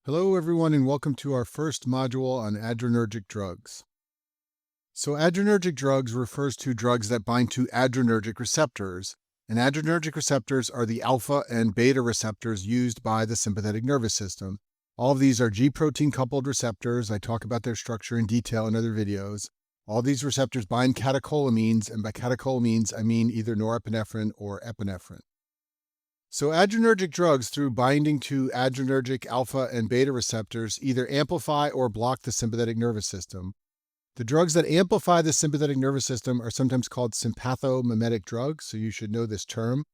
Hello everyone and welcome to our first module on adrenergic drugs. So adrenergic drugs refers to drugs that bind to adrenergic receptors, and adrenergic receptors are the alpha and beta receptors used by the sympathetic nervous system. All of these are G-protein coupled receptors. I talk about their structure in detail in other videos. All these receptors bind catecholamines, and by catecholamines I mean either norepinephrine or epinephrine. So adrenergic drugs, through binding to adrenergic alpha and beta receptors, either amplify or block the sympathetic nervous system. The drugs that amplify the sympathetic nervous system are sometimes called sympathomimetic drugs, so you should know this term.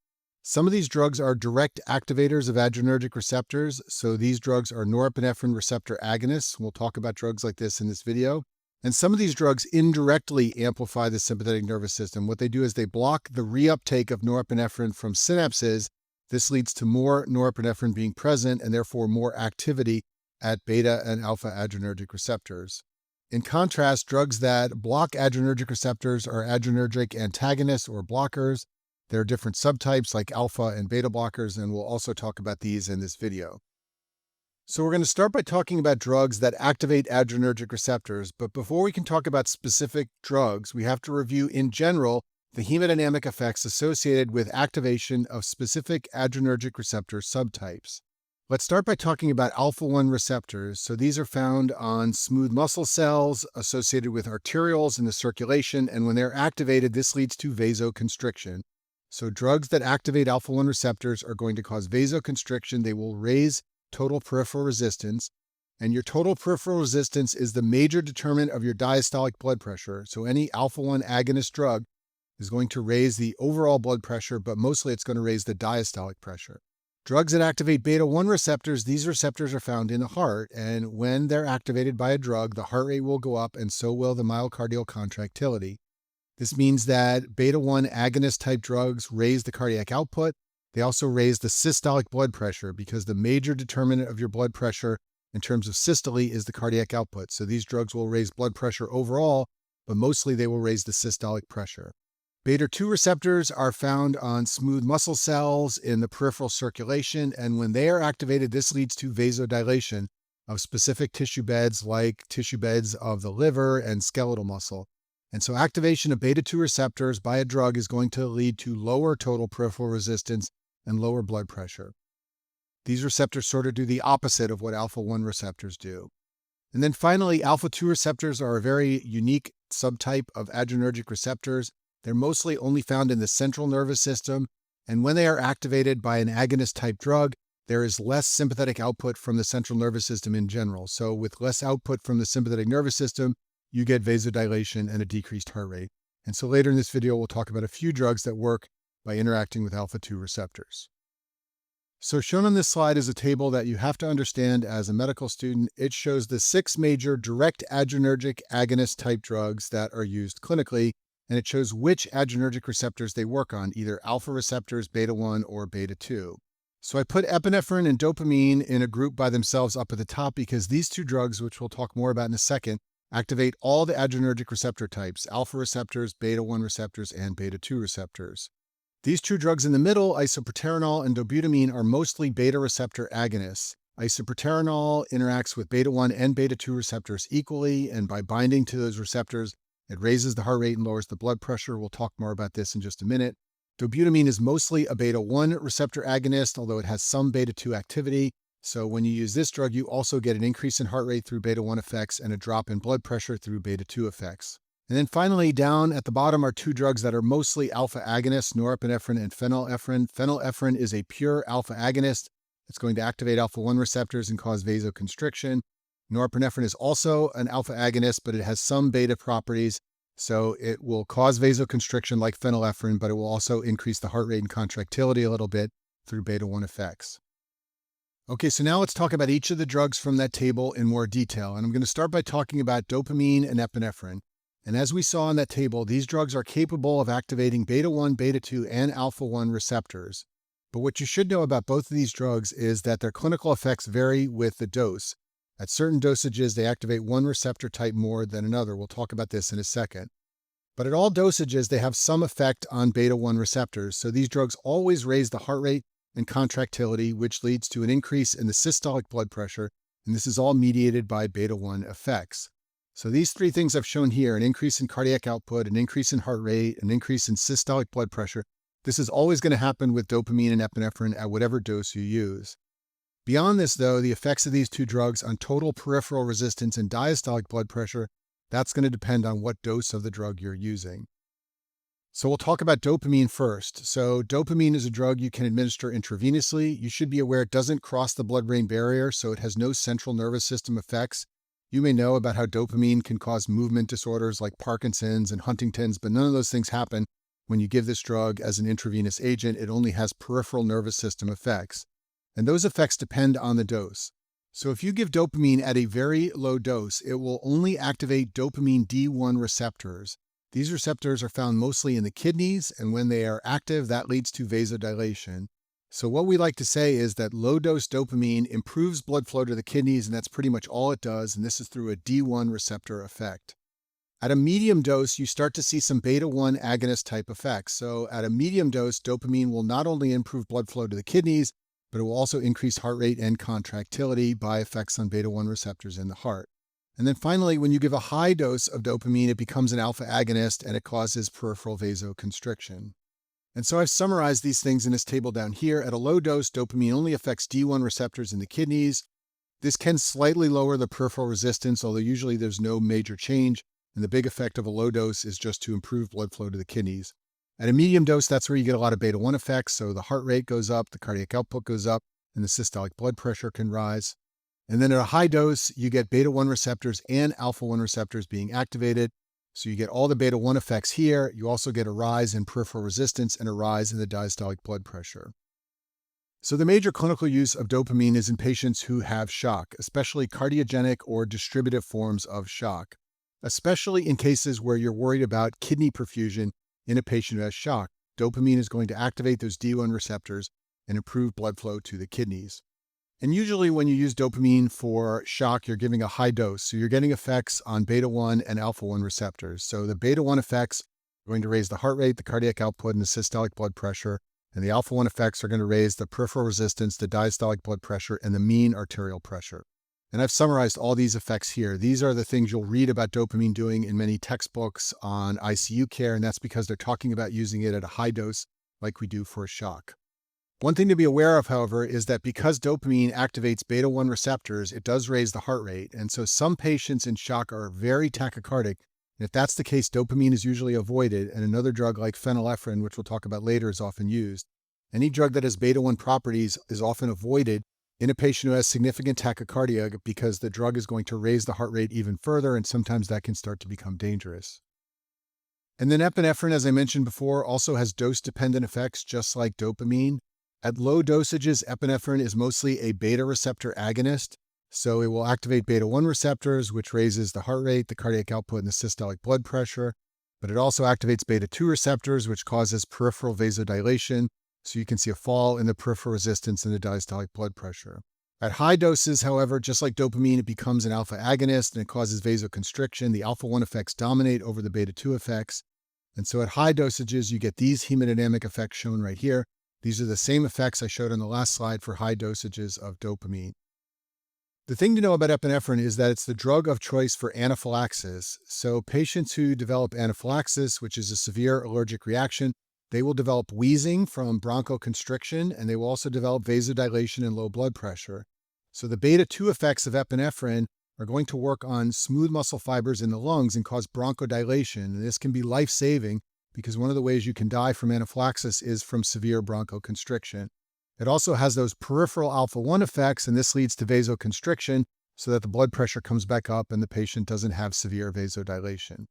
Some of these drugs are direct activators of adrenergic receptors, so these drugs are norepinephrine receptor agonists. We'll talk about drugs like this in this video. And some of these drugs indirectly amplify the sympathetic nervous system. What they do is they block the reuptake of norepinephrine from synapses. This leads to more norepinephrine being present and therefore more activity at beta and alpha adrenergic receptors. In contrast, drugs that block adrenergic receptors are adrenergic antagonists or blockers. There are different subtypes like alpha and beta blockers, and we'll also talk about these in this video. So we're going to start by talking about drugs that activate adrenergic receptors, but before we can talk about specific drugs, we have to review in general the hemodynamic effects associated with activation of specific adrenergic receptor subtypes. Let's start by talking about alpha-1 receptors. So these are found on smooth muscle cells associated with arterioles in the circulation, and when they're activated, this leads to vasoconstriction. So drugs that activate alpha-1 receptors are going to cause vasoconstriction. They will raise total peripheral resistance, and your total peripheral resistance is the major determinant of your diastolic blood pressure. So any alpha-1 agonist drug is going to raise the overall blood pressure, but mostly it's going to raise the diastolic pressure. Drugs that activate beta-1 receptors, these receptors are found in the heart, and when they're activated by a drug, the heart rate will go up and so will the myocardial contractility. This means that beta-1 agonist type drugs raise the cardiac output. They also raise the systolic blood pressure because the major determinant of your blood pressure in terms of systole is the cardiac output. So these drugs will raise blood pressure overall, but mostly they will raise the systolic pressure. Beta-2 receptors are found on smooth muscle cells in the peripheral circulation, and when they are activated, this leads to vasodilation of specific tissue beds like tissue beds of the liver and skeletal muscle. And so activation of beta-2 receptors by a drug is going to lead to lower total peripheral resistance and lower blood pressure. These receptors sort of do the opposite of what alpha-1 receptors do. And then finally, alpha-2 receptors are a very unique subtype of adrenergic receptors. They're mostly only found in the central nervous system, and when they are activated by an agonist-type drug, there is less sympathetic output from the central nervous system in general. So with less output from the sympathetic nervous system, you get vasodilation and a decreased heart rate. And so later in this video, we'll talk about a few drugs that work by interacting with alpha-2 receptors. So shown on this slide is a table that you have to understand as a medical student. It shows the 6 major direct adrenergic agonist-type drugs that are used clinically, and it shows which adrenergic receptors they work on, either alpha receptors, beta-1, or beta-2. So I put epinephrine and dopamine in a group by themselves up at the top because these two drugs, which we'll talk more about in a second, activate all the adrenergic receptor types, alpha receptors, beta-1 receptors, and beta-2 receptors. These two drugs in the middle, isoproterenol and dobutamine, are mostly beta receptor agonists. Isoproterenol interacts with beta-1 and beta-2 receptors equally, and by binding to those receptors, it raises the heart rate and lowers the blood pressure. We'll talk more about this in just a minute. Dobutamine is mostly a beta-1 receptor agonist, although it has some beta-2 activity. So when you use this drug, you also get an increase in heart rate through beta-1 effects and a drop in blood pressure through beta-2 effects. And then finally, down at the bottom are two drugs that are mostly alpha agonists, norepinephrine and phenylephrine. Phenylephrine is a pure alpha agonist. It's going to activate alpha-1 receptors and cause vasoconstriction. Norepinephrine is also an alpha agonist, but it has some beta properties, so it will cause vasoconstriction like phenylephrine, but it will also increase the heart rate and contractility a little bit through beta-1 effects. Okay, so now let's talk about each of the drugs from that table in more detail, and I'm going to start by talking about dopamine and epinephrine. And as we saw in that table, these drugs are capable of activating beta-1, beta-2, and alpha-1 receptors. But what you should know about both of these drugs is that their clinical effects vary with the dose. At certain dosages, they activate one receptor type more than another. We'll talk about this in a second. But at all dosages, they have some effect on beta-1 receptors. So these drugs always raise the heart rate and contractility, which leads to an increase in the systolic blood pressure and this is all mediated by beta-1 effects. So these three things I've shown here, an increase in cardiac output, an increase in heart rate, an increase in systolic blood pressure, this is always going to happen with dopamine and epinephrine at whatever dose you use. Beyond this, though, the effects of these two drugs on total peripheral resistance and diastolic blood pressure, that's going to depend on what dose of the drug you're using. So we'll talk about dopamine first. So dopamine is a drug you can administer intravenously. You should be aware it doesn't cross the blood-brain barrier, so it has no central nervous system effects. You may know about how dopamine can cause movement disorders like Parkinson's and Huntington's, but none of those things happen when you give this drug as an intravenous agent. It only has peripheral nervous system effects. And those effects depend on the dose. So if you give dopamine at a very low dose, it will only activate dopamine D1 receptors. These receptors are found mostly in the kidneys, and when they are active, that leads to vasodilation. So what we like to say is that low-dose dopamine improves blood flow to the kidneys, and that's pretty much all it does, and this is through a D1 receptor effect. At a medium dose, you start to see some beta-1 agonist type effects. So at a medium dose, dopamine will not only improve blood flow to the kidneys, but it will also increase heart rate and contractility by effects on beta-1 receptors in the heart. And then finally, when you give a high dose of dopamine, it becomes an alpha agonist and it causes peripheral vasoconstriction. And so I've summarized these things in this table down here. At a low dose, dopamine only affects D1 receptors in the kidneys. This can slightly lower the peripheral resistance, although usually there's no major change. And the big effect of a low dose is just to improve blood flow to the kidneys. At a medium dose, that's where you get a lot of beta-1 effects. So the heart rate goes up, the cardiac output goes up, and the systolic blood pressure can rise. And then at a high dose, you get beta-1 receptors and alpha-1 receptors being activated. So you get all the beta-1 effects here. You also get a rise in peripheral resistance and a rise in the diastolic blood pressure. So the major clinical use of dopamine is in patients who have shock, especially cardiogenic or distributive forms of shock, especially in cases where you're worried about kidney perfusion in a patient who has shock. Dopamine is going to activate those D1 receptors and improve blood flow to the kidneys. And usually when you use dopamine for shock, you're giving a high dose. So you're getting effects on beta-1 and alpha-1 receptors. So the beta-1 effects are going to raise the heart rate, the cardiac output, and the systolic blood pressure. And the alpha-1 effects are going to raise the peripheral resistance, the diastolic blood pressure, and the mean arterial pressure. And I've summarized all these effects here. These are the things you'll read about dopamine doing in many textbooks on ICU care, and that's because they're talking about using it at a high dose like we do for shock. One thing to be aware of, however, is that because dopamine activates beta-1 receptors, it does raise the heart rate. And so some patients in shock are very tachycardic. And if that's the case, dopamine is usually avoided, and another drug like phenylephrine, which we'll talk about later, is often used. Any drug that has beta-1 properties is often avoided in a patient who has significant tachycardia because the drug is going to raise the heart rate even further, and sometimes that can start to become dangerous. And then epinephrine, as I mentioned before, also has dose-dependent effects just like dopamine. At low dosages, epinephrine is mostly a beta receptor agonist, so it will activate beta-1 receptors, which raises the heart rate, the cardiac output, and the systolic blood pressure. But it also activates beta-2 receptors, which causes peripheral vasodilation, so you can see a fall in the peripheral resistance and the diastolic blood pressure. At high doses, however, just like dopamine, it becomes an alpha agonist and it causes vasoconstriction. The alpha-1 effects dominate over the beta-2 effects. And so at high dosages, you get these hemodynamic effects shown right here. These are the same effects I showed on the last slide for high dosages of dopamine. The thing to know about epinephrine is that it's the drug of choice for anaphylaxis. So patients who develop anaphylaxis, which is a severe allergic reaction, they will develop wheezing from bronchoconstriction, and they will also develop vasodilation and low blood pressure. So the beta-2 effects of epinephrine are going to work on smooth muscle fibers in the lungs and cause bronchodilation. And this can be life-saving because one of the ways you can die from anaphylaxis is from severe bronchoconstriction. It also has those peripheral alpha-1 effects, and this leads to vasoconstriction so that the blood pressure comes back up and the patient doesn't have severe vasodilation.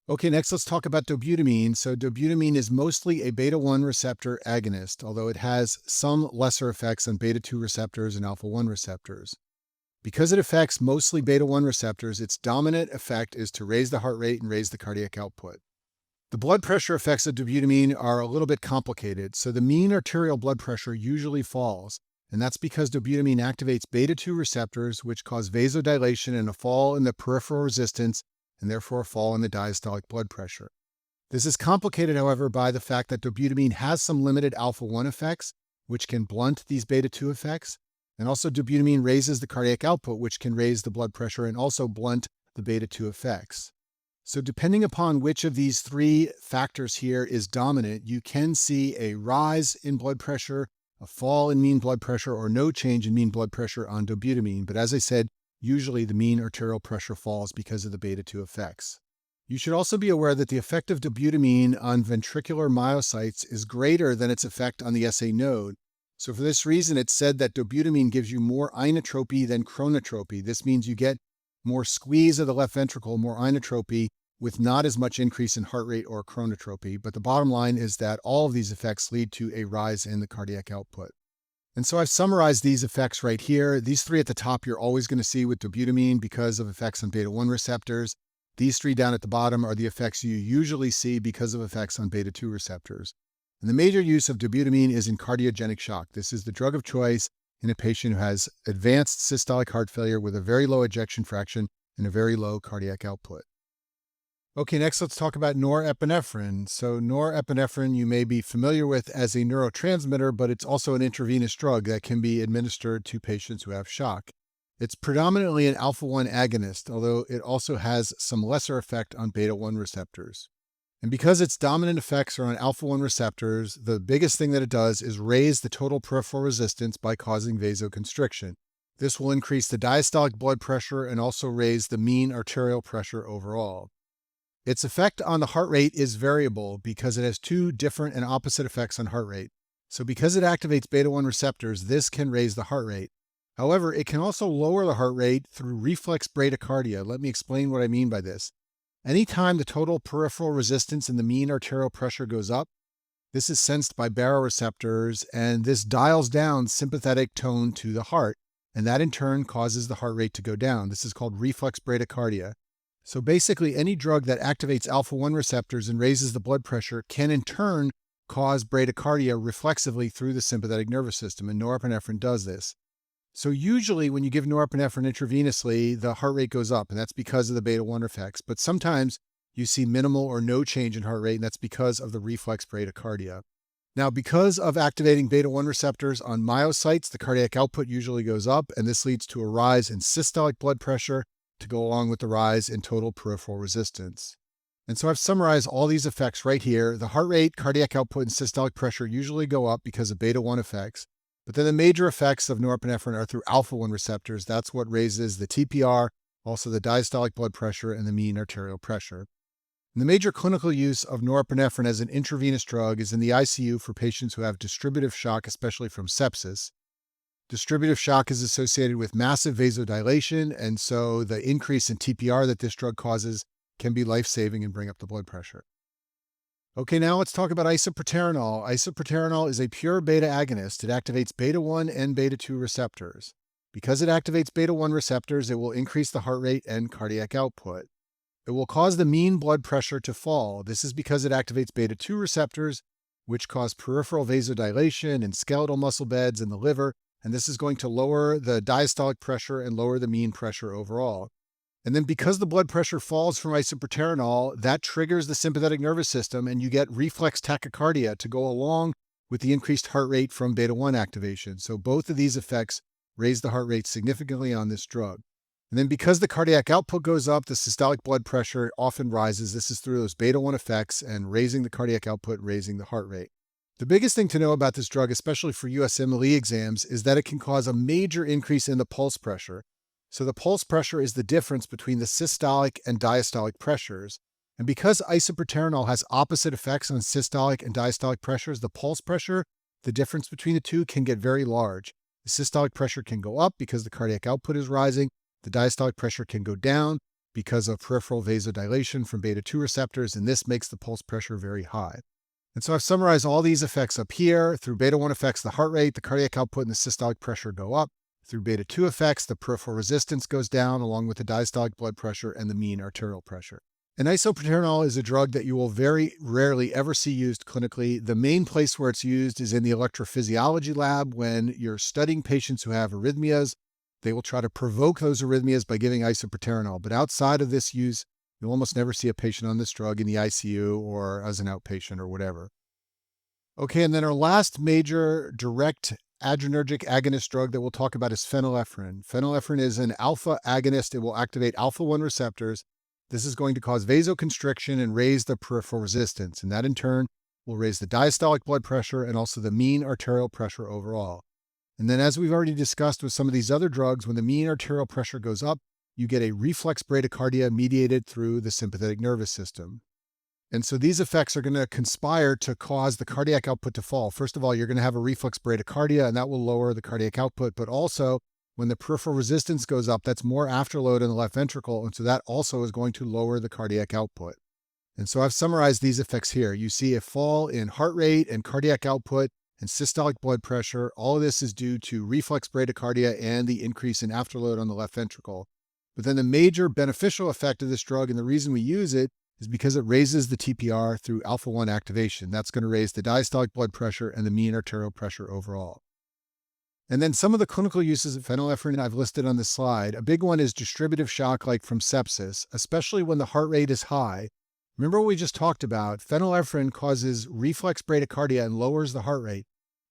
Okay, next let's talk about dobutamine. So dobutamine is mostly a beta-1 receptor agonist, although it has some lesser effects on beta-2 receptors and alpha-1 receptors. Because it affects mostly beta-1 receptors, its dominant effect is to raise the heart rate and raise the cardiac output. The blood pressure effects of dobutamine are a little bit complicated. So the mean arterial blood pressure usually falls, and that's because dobutamine activates beta-2 receptors, which cause vasodilation and a fall in the peripheral resistance, and therefore a fall in the diastolic blood pressure. This is complicated, however, by the fact that dobutamine has some limited alpha-1 effects, which can blunt these beta-2 effects. And also dobutamine raises the cardiac output, which can raise the blood pressure and also blunt the beta 2 effects. So depending upon which of these three factors here is dominant, you can see a rise in blood pressure, a fall in mean blood pressure, or no change in mean blood pressure on dobutamine. But as I said, usually the mean arterial pressure falls because of the beta 2 effects. You should also be aware that the effect of dobutamine on ventricular myocytes is greater than its effect on the SA node. So for this reason, it's said that dobutamine gives you more inotropy than chronotropy. This means you get more squeeze of the left ventricle, more inotropy, with not as much increase in heart rate or chronotropy. But the bottom line is that all of these effects lead to a rise in the cardiac output. And so I've summarized these effects right here. These three at the top you're always going to see with dobutamine because of effects on beta 1 receptors. These three down at the bottom are the effects you usually see because of effects on beta 2 receptors. And the major use of dobutamine is in cardiogenic shock. This is the drug of choice in a patient who has advanced systolic heart failure with a very low ejection fraction and a very low cardiac output. Okay, next let's talk about norepinephrine. So norepinephrine you may be familiar with as a neurotransmitter, but it's also an intravenous drug that can be administered to patients who have shock. It's predominantly an alpha-1 agonist, although it also has some lesser effect on beta-1 receptors. And because its dominant effects are on alpha-1 receptors, the biggest thing that it does is raise the total peripheral resistance by causing vasoconstriction. This will increase the diastolic blood pressure and also raise the mean arterial pressure overall. Its effect on the heart rate is variable because it has two different and opposite effects on heart rate. So because it activates beta-1 receptors, this can raise the heart rate. However, it can also lower the heart rate through reflex bradycardia. Let me explain what I mean by this. Anytime the total peripheral resistance and the mean arterial pressure goes up, this is sensed by baroreceptors, and this dials down sympathetic tone to the heart, and that in turn causes the heart rate to go down. This is called reflex bradycardia. So basically, any drug that activates alpha-1 receptors and raises the blood pressure can in turn cause bradycardia reflexively through the sympathetic nervous system, and norepinephrine does this. So usually when you give norepinephrine intravenously, the heart rate goes up, and that's because of the beta-1 effects. But sometimes you see minimal or no change in heart rate, and that's because of the reflex bradycardia. Now, because of activating beta-1 receptors on myocytes, the cardiac output usually goes up, and this leads to a rise in systolic blood pressure to go along with the rise in total peripheral resistance. And so I've summarized all these effects right here. The heart rate, cardiac output, and systolic pressure usually go up because of beta-1 effects. But then the major effects of norepinephrine are through alpha-1 receptors. That's what raises the TPR, also the diastolic blood pressure, and the mean arterial pressure. And the major clinical use of norepinephrine as an intravenous drug is in the ICU for patients who have distributive shock, especially from sepsis. Distributive shock is associated with massive vasodilation, and so the increase in TPR that this drug causes can be life-saving and bring up the blood pressure. Okay, now let's talk about isoproterenol. Isoproterenol is a pure beta agonist. It activates beta-1 and beta-2 receptors. Because it activates beta-1 receptors, it will increase the heart rate and cardiac output. It will cause the mean blood pressure to fall. This is because it activates beta-2 receptors, which cause peripheral vasodilation and skeletal muscle beds in the liver, and this is going to lower the diastolic pressure and lower the mean pressure overall. And then because the blood pressure falls from isoproterenol, that triggers the sympathetic nervous system, and you get reflex tachycardia to go along with the increased heart rate from beta-1 activation. So both of these effects raise the heart rate significantly on this drug. And then because the cardiac output goes up, the systolic blood pressure often rises. This is through those beta-1 effects and raising the cardiac output, raising the heart rate. The biggest thing to know about this drug, especially for USMLE exams, is that it can cause a major increase in the pulse pressure. So the pulse pressure is the difference between the systolic and diastolic pressures. And because isoproterenol has opposite effects on systolic and diastolic pressures, the pulse pressure, the difference between the two, can get very large. The systolic pressure can go up because the cardiac output is rising. The diastolic pressure can go down because of peripheral vasodilation from beta-2 receptors, and this makes the pulse pressure very high. And so I've summarized all these effects up here. Through beta-1 effects, the heart rate, the cardiac output, and the systolic pressure go up. Through beta-2 effects, the peripheral resistance goes down along with the diastolic blood pressure and the mean arterial pressure. And isoproterenol is a drug that you will very rarely ever see used clinically. The main place where it's used is in the electrophysiology lab when you're studying patients who have arrhythmias. They will try to provoke those arrhythmias by giving isoproterenol. But outside of this use, you'll almost never see a patient on this drug in the ICU or as an outpatient or whatever. Okay, and then our last major direct adrenergic agonist drug that we'll talk about is phenylephrine. Phenylephrine is an alpha agonist. It will activate alpha-1 receptors. This is going to cause vasoconstriction and raise the peripheral resistance, and that in turn will raise the diastolic blood pressure and also the mean arterial pressure overall. And then, as we've already discussed with some of these other drugs, when the mean arterial pressure goes up, you get a reflex bradycardia mediated through the sympathetic nervous system. And so these effects are going to conspire to cause the cardiac output to fall. First of all, you're going to have a reflex bradycardia, and that will lower the cardiac output. But also, when the peripheral resistance goes up, that's more afterload in the left ventricle. And so that also is going to lower the cardiac output. And so I've summarized these effects here. You see a fall in heart rate and cardiac output and systolic blood pressure. All of this is due to reflex bradycardia and the increase in afterload on the left ventricle. But then the major beneficial effect of this drug, and the reason we use it, is because it raises the TPR through alpha-1 activation. That's going to raise the diastolic blood pressure and the mean arterial pressure overall. And then some of the clinical uses of phenylephrine I've listed on this slide. A big one is distributive shock, like from sepsis, especially when the heart rate is high. Remember what we just talked about? Phenylephrine causes reflex bradycardia and lowers the heart rate.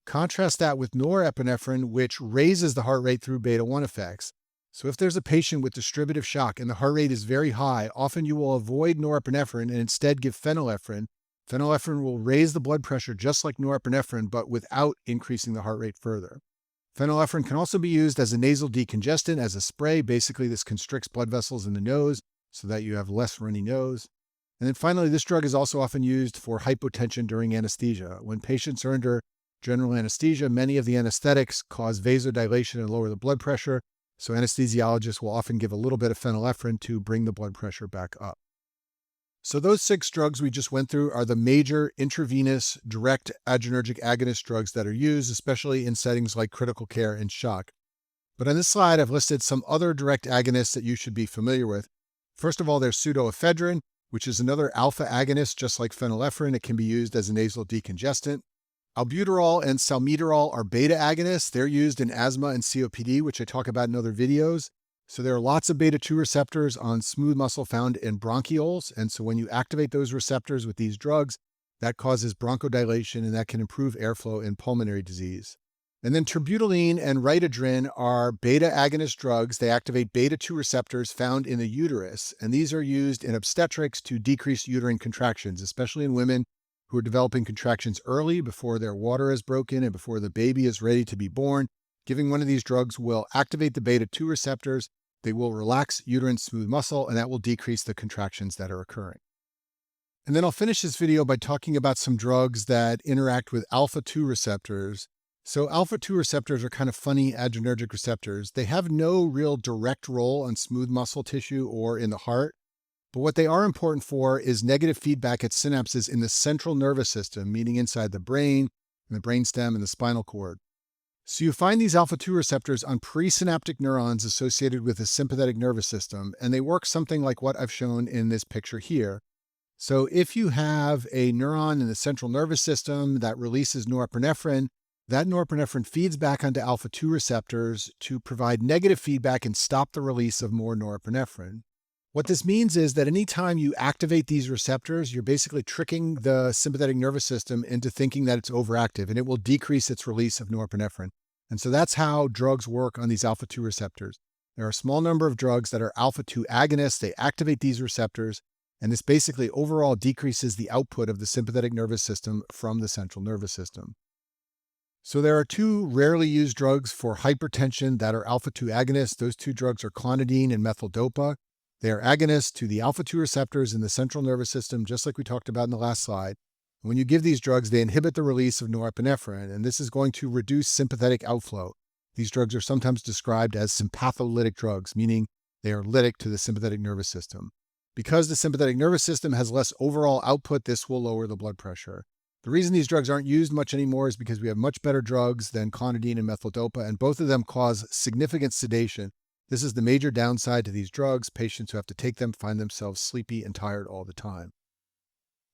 Contrast that with norepinephrine, which raises the heart rate through beta-1 effects. So if there's a patient with distributive shock and the heart rate is very high, often you will avoid norepinephrine and instead give phenylephrine. Phenylephrine will raise the blood pressure just like norepinephrine, but without increasing the heart rate further. Phenylephrine can also be used as a nasal decongestant, as a spray. Basically, this constricts blood vessels in the nose so that you have less runny nose. And then finally, this drug is also often used for hypotension during anesthesia. When patients are under general anesthesia, many of the anesthetics cause vasodilation and lower the blood pressure. So anesthesiologists will often give a little bit of phenylephrine to bring the blood pressure back up. So those 6 drugs we just went through are the major intravenous direct adrenergic agonist drugs that are used, especially in settings like critical care and shock. But on this slide, I've listed some other direct agonists that you should be familiar with. First of all, there's pseudoephedrine, which is another alpha agonist, just like phenylephrine. It can be used as a nasal decongestant. Albuterol and salmeterol are beta agonists. They're used in asthma and COPD, which I talk about in other videos. So there are lots of beta-2 receptors on smooth muscle found in bronchioles. And so when you activate those receptors with these drugs, that causes bronchodilation and that can improve airflow in pulmonary disease. And then terbutaline and ritadrin are beta agonist drugs. They activate beta-2 receptors found in the uterus. And these are used in obstetrics to decrease uterine contractions, especially in women who are developing contractions early, before their water is broken and before the baby is ready to be born. Giving one of these drugs will activate the beta-2 receptors. They will relax uterine smooth muscle, and that will decrease the contractions that are occurring. And then I'll finish this video by talking about some drugs that interact with alpha-2 receptors. So alpha-2 receptors are kind of funny adrenergic receptors. They have no real direct role on smooth muscle tissue or in the heart. But what they are important for is negative feedback at synapses in the central nervous system, meaning inside the brain, and the brainstem, and the spinal cord. So you find these alpha-2 receptors on presynaptic neurons associated with the sympathetic nervous system, and they work something like what I've shown in this picture here. So if you have a neuron in the central nervous system that releases norepinephrine, that norepinephrine feeds back onto alpha-2 receptors to provide negative feedback and stop the release of more norepinephrine. What this means is that anytime you activate these receptors, you're basically tricking the sympathetic nervous system into thinking that it's overactive, and it will decrease its release of norepinephrine. And so that's how drugs work on these alpha-2 receptors. There are a small number of drugs that are alpha-2 agonists. They activate these receptors, and this basically overall decreases the output of the sympathetic nervous system from the central nervous system. So there are 2 rarely used drugs for hypertension that are alpha-2 agonists. Those 2 drugs are clonidine and methyldopa. They are agonists to the alpha-2 receptors in the central nervous system, just like we talked about in the last slide. When you give these drugs, they inhibit the release of norepinephrine, and this is going to reduce sympathetic outflow. These drugs are sometimes described as sympatholytic drugs, meaning they are lytic to the sympathetic nervous system. Because the sympathetic nervous system has less overall output, this will lower the blood pressure. The reason these drugs aren't used much anymore is because we have much better drugs than clonidine and methyldopa, and both of them cause significant sedation. This is the major downside to these drugs. Patients who have to take them find themselves sleepy and tired all the time.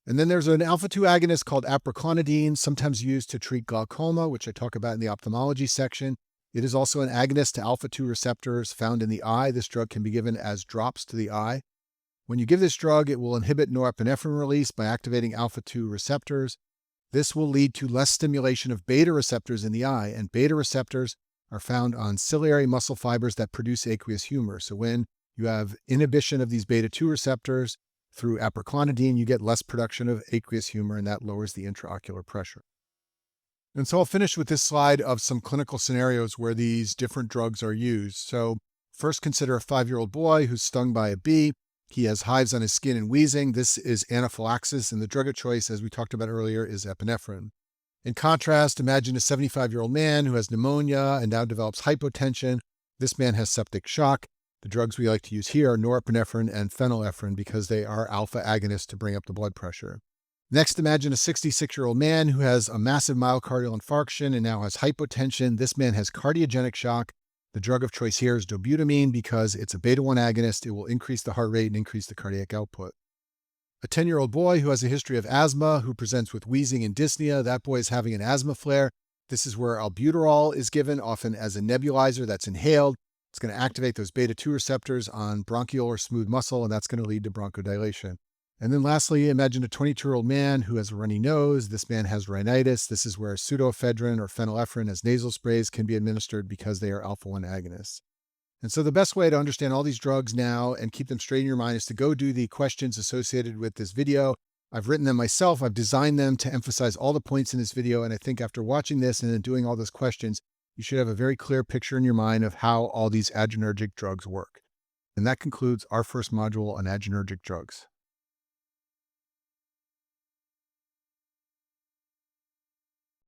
And then there's an alpha-2 agonist called aproclonidine, sometimes used to treat glaucoma, which I talk about in the ophthalmology section. It is also an agonist to alpha-2 receptors found in the eye. This drug can be given as drops to the eye. When you give this drug, it will inhibit norepinephrine release by activating alpha-2 receptors. This will lead to less stimulation of beta receptors in the eye, and beta receptors are found on ciliary muscle fibers that produce aqueous humor. So when you have inhibition of these beta 2 receptors through aproclonidine, you get less production of aqueous humor, and that lowers the intraocular pressure. And so I'll finish with this slide of some clinical scenarios where these different drugs are used. So first, consider a 5-year-old boy who's stung by a bee. He has hives on his skin and wheezing. This is anaphylaxis, and the drug of choice, as we talked about earlier, is epinephrine. In contrast, imagine a 75-year-old man who has pneumonia and now develops hypotension. This man has septic shock. The drugs we like to use here are norepinephrine and phenylephrine because they are alpha agonists to bring up the blood pressure. Next, imagine a 66-year-old man who has a massive myocardial infarction and now has hypotension. This man has cardiogenic shock. The drug of choice here is dobutamine because it's a beta-1 agonist. It will increase the heart rate and increase the cardiac output. A 10-year-old boy who has a history of asthma who presents with wheezing and dyspnea. That boy is having an asthma flare. This is where albuterol is given, often as a nebulizer that's inhaled. It's going to activate those beta 2 receptors on bronchial or smooth muscle, and that's going to lead to bronchodilation. And then lastly, imagine a 22-year-old man who has a runny nose. This man has rhinitis. This is where pseudoephedrine or phenylephrine as nasal sprays can be administered because they are alpha-1 agonists. And so the best way to understand all these drugs now and keep them straight in your mind is to go do the questions associated with this video. I've written them myself. I've designed them to emphasize all the points in this video. And I think after watching this and then doing all those questions, you should have a very clear picture in your mind of how all these adrenergic drugs work. And that concludes our first module on adrenergic drugs.